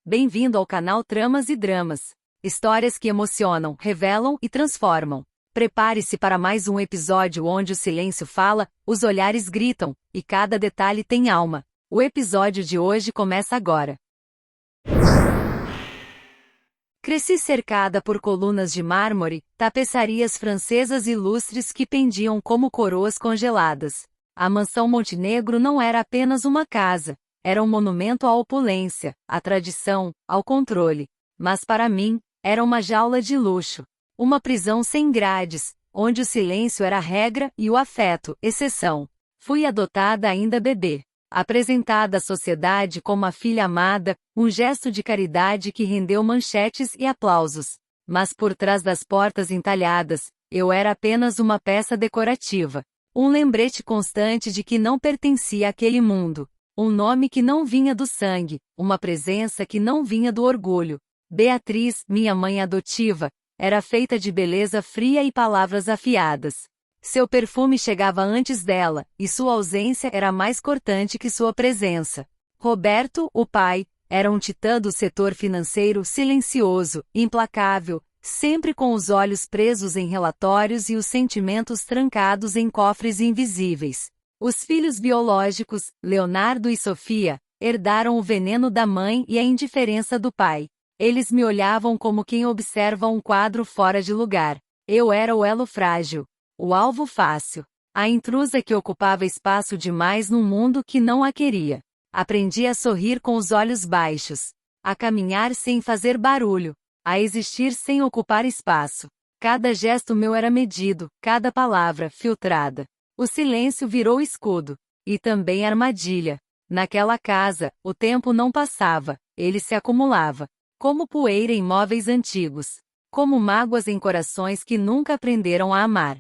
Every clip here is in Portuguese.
Bem-vindo ao canal Tramas e Dramas. Histórias que emocionam, revelam e transformam. Prepare-se para mais um episódio onde o silêncio fala, os olhares gritam, e cada detalhe tem alma. O episódio de hoje começa agora. Cresci cercada por colunas de mármore, tapeçarias francesas e lustres que pendiam como coroas congeladas. A mansão Montenegro não era apenas uma casa, era um monumento à opulência, à tradição, ao controle. Mas para mim, era uma jaula de luxo. Uma prisão sem grades, onde o silêncio era regra e o afeto, exceção. Fui adotada ainda bebê. Apresentada à sociedade como a filha amada, um gesto de caridade que rendeu manchetes e aplausos. Mas por trás das portas entalhadas, eu era apenas uma peça decorativa. Um lembrete constante de que não pertencia àquele mundo. Um nome que não vinha do sangue, uma presença que não vinha do orgulho. Beatriz, minha mãe adotiva, era feita de beleza fria e palavras afiadas. Seu perfume chegava antes dela, e sua ausência era mais cortante que sua presença. Roberto, o pai, era um titã do setor financeiro silencioso, implacável, sempre com os olhos presos em relatórios e os sentimentos trancados em cofres invisíveis. Os filhos biológicos, Leonardo e Sofia, herdaram o veneno da mãe e a indiferença do pai. Eles me olhavam como quem observa um quadro fora de lugar. Eu era o elo frágil. O alvo fácil. A intrusa que ocupava espaço demais num mundo que não a queria. Aprendi a sorrir com os olhos baixos. A caminhar sem fazer barulho. A existir sem ocupar espaço. Cada gesto meu era medido, cada palavra filtrada. O silêncio virou escudo. E também armadilha. Naquela casa, o tempo não passava, ele se acumulava. Como poeira em móveis antigos. Como mágoas em corações que nunca aprenderam a amar.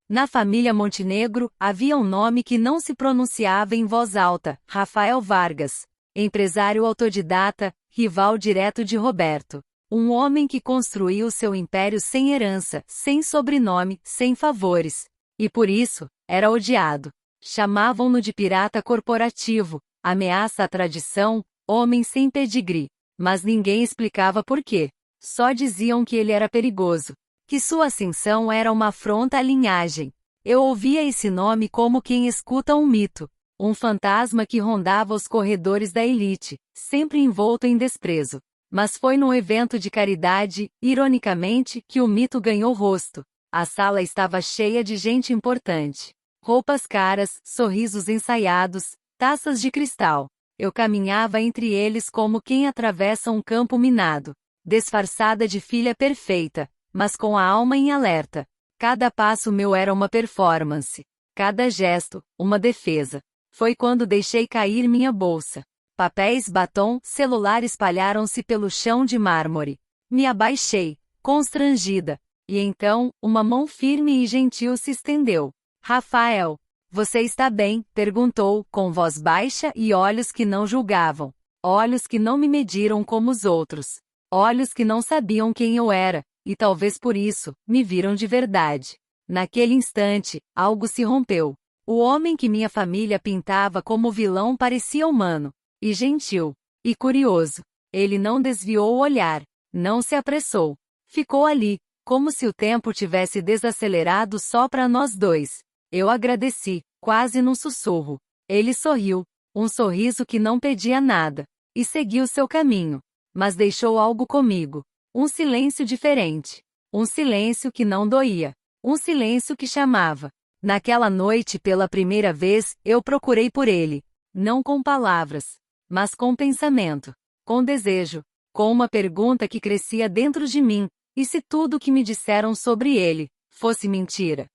Na família Montenegro, havia um nome que não se pronunciava em voz alta, Rafael Vargas. Empresário autodidata, rival direto de Roberto. Um homem que construiu seu império sem herança, sem sobrenome, sem favores. E por isso, era odiado. Chamavam-no de pirata corporativo, ameaça à tradição, homem sem pedigree. Mas ninguém explicava por quê. Só diziam que ele era perigoso. Que sua ascensão era uma afronta à linhagem. Eu ouvia esse nome como quem escuta um mito. Um fantasma que rondava os corredores da elite, sempre envolto em desprezo. Mas foi num evento de caridade, ironicamente, que o mito ganhou rosto. A sala estava cheia de gente importante. Roupas caras, sorrisos ensaiados, taças de cristal. Eu caminhava entre eles como quem atravessa um campo minado. Disfarçada de filha perfeita, mas com a alma em alerta. Cada passo meu era uma performance. Cada gesto, uma defesa. Foi quando deixei cair minha bolsa. Papéis, batom, celular espalharam-se pelo chão de mármore. Me abaixei, constrangida. E então, uma mão firme e gentil se estendeu. Rafael, você está bem? Perguntou, com voz baixa e olhos que não julgavam. Olhos que não me mediram como os outros. Olhos que não sabiam quem eu era. E talvez por isso, me viram de verdade. Naquele instante, algo se rompeu. O homem que minha família pintava como vilão parecia humano. E gentil. E curioso. Ele não desviou o olhar. Não se apressou. Ficou ali, como se o tempo tivesse desacelerado só para nós dois. Eu agradeci, quase num sussurro. Ele sorriu. Um sorriso que não pedia nada. E seguiu seu caminho. Mas deixou algo comigo. Um silêncio diferente. Um silêncio que não doía. Um silêncio que chamava. Naquela noite, pela primeira vez, eu procurei por ele. Não com palavras, mas com pensamento. Com desejo. Com uma pergunta que crescia dentro de mim. E se tudo o que me disseram sobre ele fosse mentira?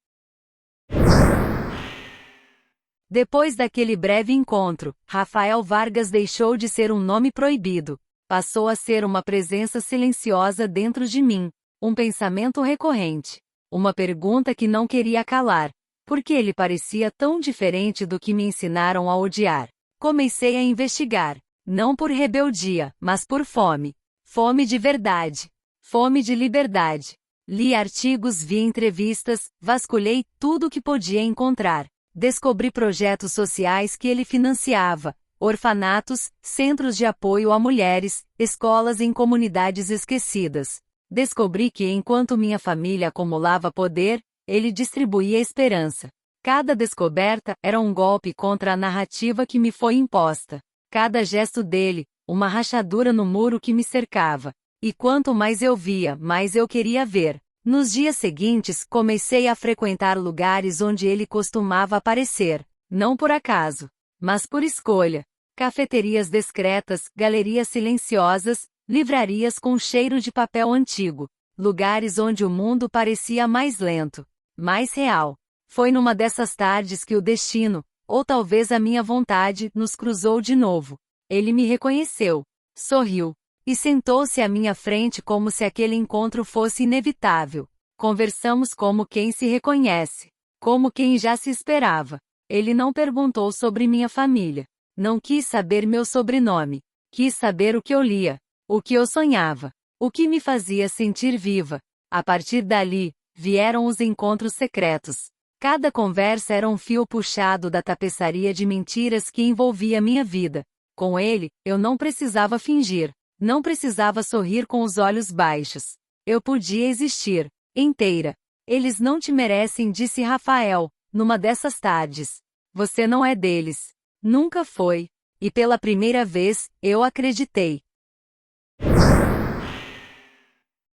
Depois daquele breve encontro, Rafael Vargas deixou de ser um nome proibido. Passou a ser uma presença silenciosa dentro de mim, um pensamento recorrente, uma pergunta que não queria calar. Por que ele parecia tão diferente do que me ensinaram a odiar? Comecei a investigar, não por rebeldia, mas por fome. Fome de verdade. Fome de liberdade. Li artigos, vi entrevistas, vasculhei tudo o que podia encontrar. Descobri projetos sociais que ele financiava, orfanatos, centros de apoio a mulheres, escolas em comunidades esquecidas. Descobri que enquanto minha família acumulava poder, ele distribuía esperança. Cada descoberta era um golpe contra a narrativa que me foi imposta. Cada gesto dele, uma rachadura no muro que me cercava. E quanto mais eu via, mais eu queria ver. Nos dias seguintes, comecei a frequentar lugares onde ele costumava aparecer, não por acaso, mas por escolha. Cafeterias discretas, galerias silenciosas, livrarias com cheiro de papel antigo, lugares onde o mundo parecia mais lento, mais real. Foi numa dessas tardes que o destino, ou talvez a minha vontade, nos cruzou de novo. Ele me reconheceu, sorriu, e sentou-se à minha frente como se aquele encontro fosse inevitável. Conversamos como quem se reconhece, como quem já se esperava. Ele não perguntou sobre minha família. Não quis saber meu sobrenome. Quis saber o que eu lia, o que eu sonhava, o que me fazia sentir viva. A partir dali, vieram os encontros secretos. Cada conversa era um fio puxado da tapeçaria de mentiras que envolvia minha vida. Com ele, eu não precisava fingir. Não precisava sorrir com os olhos baixos. Eu podia existir, inteira. Eles não te merecem, disse Rafael, numa dessas tardes. Você não é deles. Nunca foi. E pela primeira vez, eu acreditei.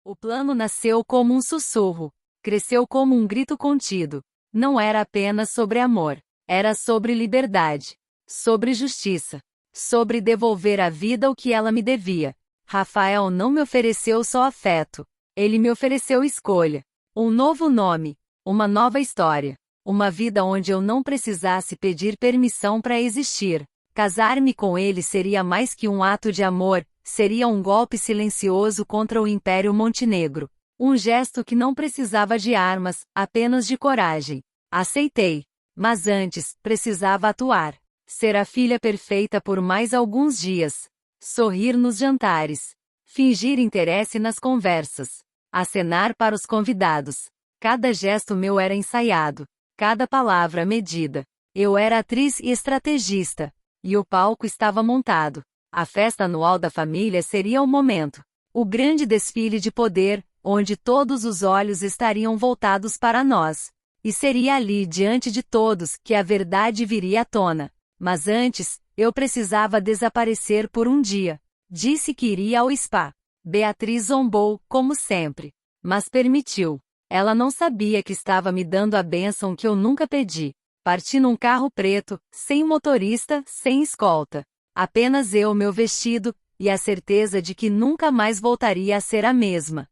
O plano nasceu como um sussurro. Cresceu como um grito contido. Não era apenas sobre amor. Era sobre liberdade. Sobre justiça. Sobre devolver à vida o que ela me devia. Rafael não me ofereceu só afeto. Ele me ofereceu escolha. Um novo nome. Uma nova história. Uma vida onde eu não precisasse pedir permissão para existir. Casar-me com ele seria mais que um ato de amor, seria um golpe silencioso contra o Império Montenegro. Um gesto que não precisava de armas, apenas de coragem. Aceitei. Mas antes, precisava atuar. Ser a filha perfeita por mais alguns dias. Sorrir nos jantares. Fingir interesse nas conversas. Acenar para os convidados. Cada gesto meu era ensaiado. Cada palavra medida. Eu era atriz e estrategista. E o palco estava montado. A festa anual da família seria o momento. O grande desfile de poder, onde todos os olhos estariam voltados para nós. E seria ali, diante de todos, que a verdade viria à tona. Mas antes, eu precisava desaparecer por um dia. Disse que iria ao spa. Beatriz zombou, como sempre. Mas permitiu. Ela não sabia que estava me dando a bênção que eu nunca pedi. Parti num carro preto, sem motorista, sem escolta. Apenas eu, meu vestido, e a certeza de que nunca mais voltaria a ser a mesma.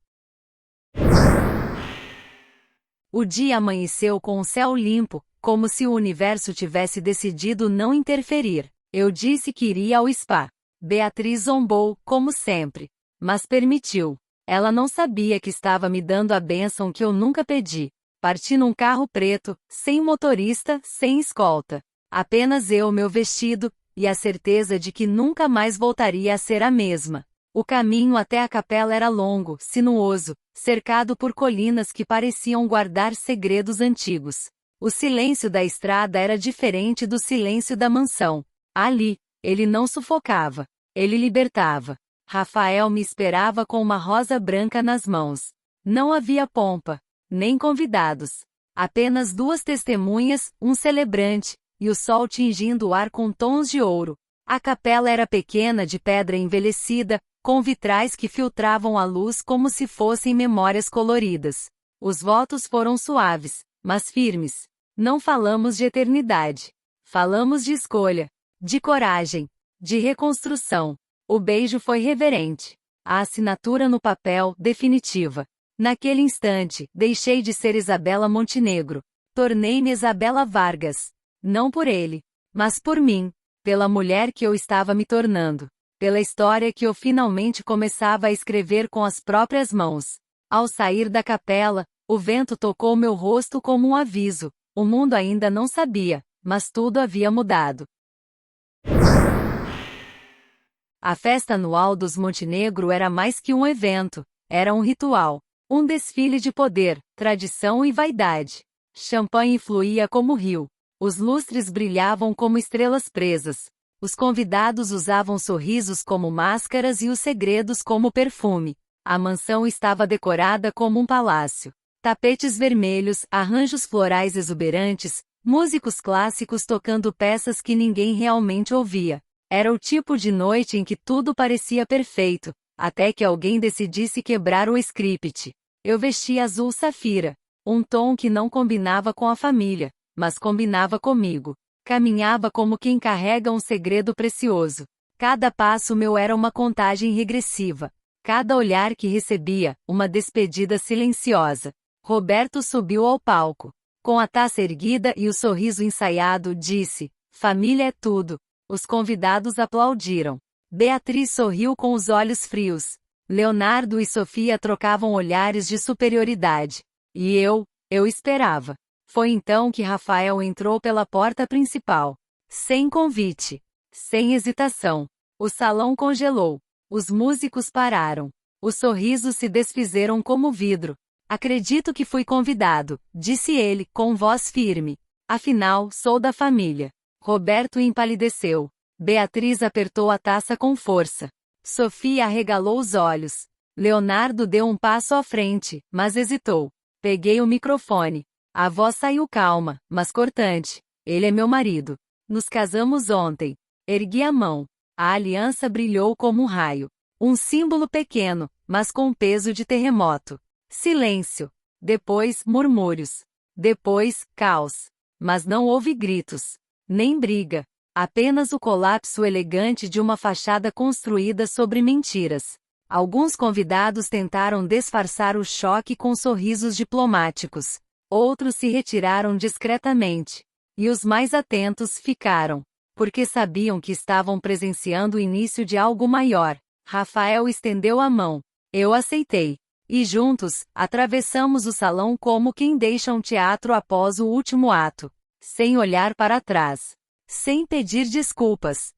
O dia amanheceu com o céu limpo, como se o universo tivesse decidido não interferir. Eu disse que iria ao spa. Beatriz zombou, como sempre. Mas permitiu. Ela não sabia que estava me dando a bênção que eu nunca pedi. Parti num carro preto, sem motorista, sem escolta. Apenas eu, meu vestido, e a certeza de que nunca mais voltaria a ser a mesma. O caminho até a capela era longo, sinuoso, cercado por colinas que pareciam guardar segredos antigos. O silêncio da estrada era diferente do silêncio da mansão. Ali, ele não sufocava. Ele libertava. Rafael me esperava com uma rosa branca nas mãos. Não havia pompa, nem convidados. Apenas duas testemunhas, um celebrante, e o sol tingindo o ar com tons de ouro. A capela era pequena, de pedra envelhecida, com vitrais que filtravam a luz como se fossem memórias coloridas. Os votos foram suaves, mas firmes. Não falamos de eternidade. Falamos de escolha, de coragem, de reconstrução. O beijo foi reverente. A assinatura no papel, definitiva. Naquele instante, deixei de ser Isabela Montenegro. Tornei-me Isabela Vargas. Não por ele, mas por mim. Pela mulher que eu estava me tornando. Pela história que eu finalmente começava a escrever com as próprias mãos. Ao sair da capela, o vento tocou meu rosto como um aviso. O mundo ainda não sabia, mas tudo havia mudado. A festa anual dos Montenegro era mais que um evento, era um ritual. Um desfile de poder, tradição e vaidade. Champanhe fluía como rio. Os lustres brilhavam como estrelas presas. Os convidados usavam sorrisos como máscaras e os segredos como perfume. A mansão estava decorada como um palácio. Tapetes vermelhos, arranjos florais exuberantes, músicos clássicos tocando peças que ninguém realmente ouvia. Era o tipo de noite em que tudo parecia perfeito, até que alguém decidisse quebrar o script. Eu vestia azul safira, um tom que não combinava com a família, mas combinava comigo. Caminhava como quem carrega um segredo precioso. Cada passo meu era uma contagem regressiva. Cada olhar que recebia, uma despedida silenciosa. Roberto subiu ao palco. Com a taça erguida e o sorriso ensaiado, disse: "Família é tudo." Os convidados aplaudiram. Beatriz sorriu com os olhos frios. Leonardo e Sofia trocavam olhares de superioridade. E eu esperava. Foi então que Rafael entrou pela porta principal. Sem convite. Sem hesitação. O salão congelou. Os músicos pararam. Os sorrisos se desfizeram como vidro. "Acredito que fui convidado", disse ele, com voz firme. "Afinal, sou da família." Roberto empalideceu. Beatriz apertou a taça com força. Sofia arregalou os olhos. Leonardo deu um passo à frente, mas hesitou. Peguei o microfone. A voz saiu calma, mas cortante. "Ele é meu marido. Nos casamos ontem." Ergui a mão. A aliança brilhou como um raio. Um símbolo pequeno, mas com peso de terremoto. Silêncio. Depois, murmúrios. Depois, caos. Mas não houve gritos. Nem briga. Apenas o colapso elegante de uma fachada construída sobre mentiras. Alguns convidados tentaram disfarçar o choque com sorrisos diplomáticos. Outros se retiraram discretamente. E os mais atentos ficaram. Porque sabiam que estavam presenciando o início de algo maior. Rafael estendeu a mão. Eu aceitei. E juntos, atravessamos o salão como quem deixa um teatro após o último ato. Sem olhar para trás. Sem pedir desculpas.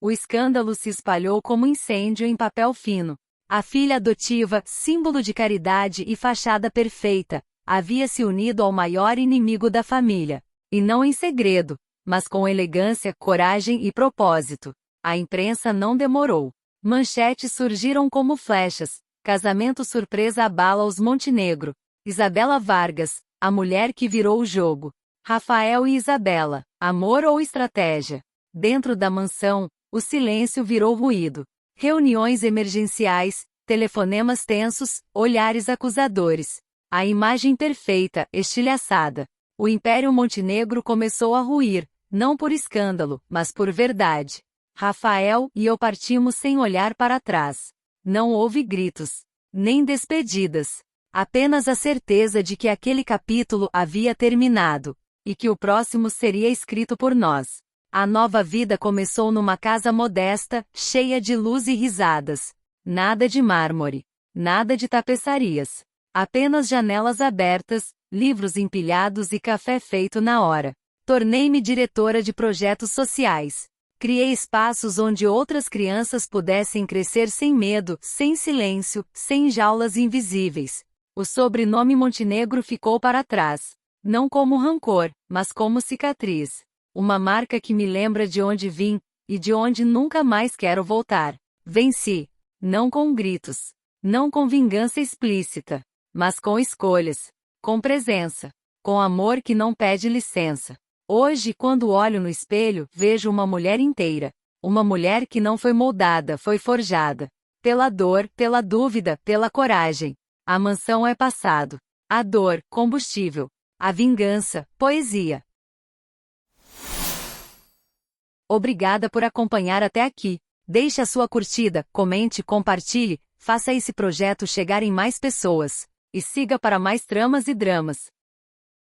O escândalo se espalhou como incêndio em papel fino. A filha adotiva, símbolo de caridade e fachada perfeita, havia se unido ao maior inimigo da família. E não em segredo, mas com elegância, coragem e propósito. A imprensa não demorou. Manchetes surgiram como flechas. Casamento surpresa abala os Montenegro. Isabela Vargas, a mulher que virou o jogo. Rafael e Isabela, amor ou estratégia? Dentro da mansão, o silêncio virou ruído. Reuniões emergenciais, telefonemas tensos, olhares acusadores. A imagem perfeita, estilhaçada. O Império Montenegro começou a ruir, não por escândalo, mas por verdade. Rafael e eu partimos sem olhar para trás. Não houve gritos, nem despedidas. Apenas a certeza de que aquele capítulo havia terminado, e que o próximo seria escrito por nós. A nova vida começou numa casa modesta, cheia de luz e risadas. Nada de mármore. Nada de tapeçarias. Apenas janelas abertas, livros empilhados e café feito na hora. Tornei-me diretora de projetos sociais. Criei espaços onde outras crianças pudessem crescer sem medo, sem silêncio, sem jaulas invisíveis. O sobrenome Montenegro ficou para trás. Não como rancor, mas como cicatriz. Uma marca que me lembra de onde vim, e de onde nunca mais quero voltar. Venci. Não com gritos. Não com vingança explícita. Mas com escolhas. Com presença. Com amor que não pede licença. Hoje, quando olho no espelho, vejo uma mulher inteira. Uma mulher que não foi moldada, foi forjada. Pela dor, pela dúvida, pela coragem. A mansão é passado. A dor, combustível. A vingança, poesia. Obrigada por acompanhar até aqui. Deixe a sua curtida, comente, compartilhe, faça esse projeto chegar em mais pessoas. E siga para mais tramas e dramas.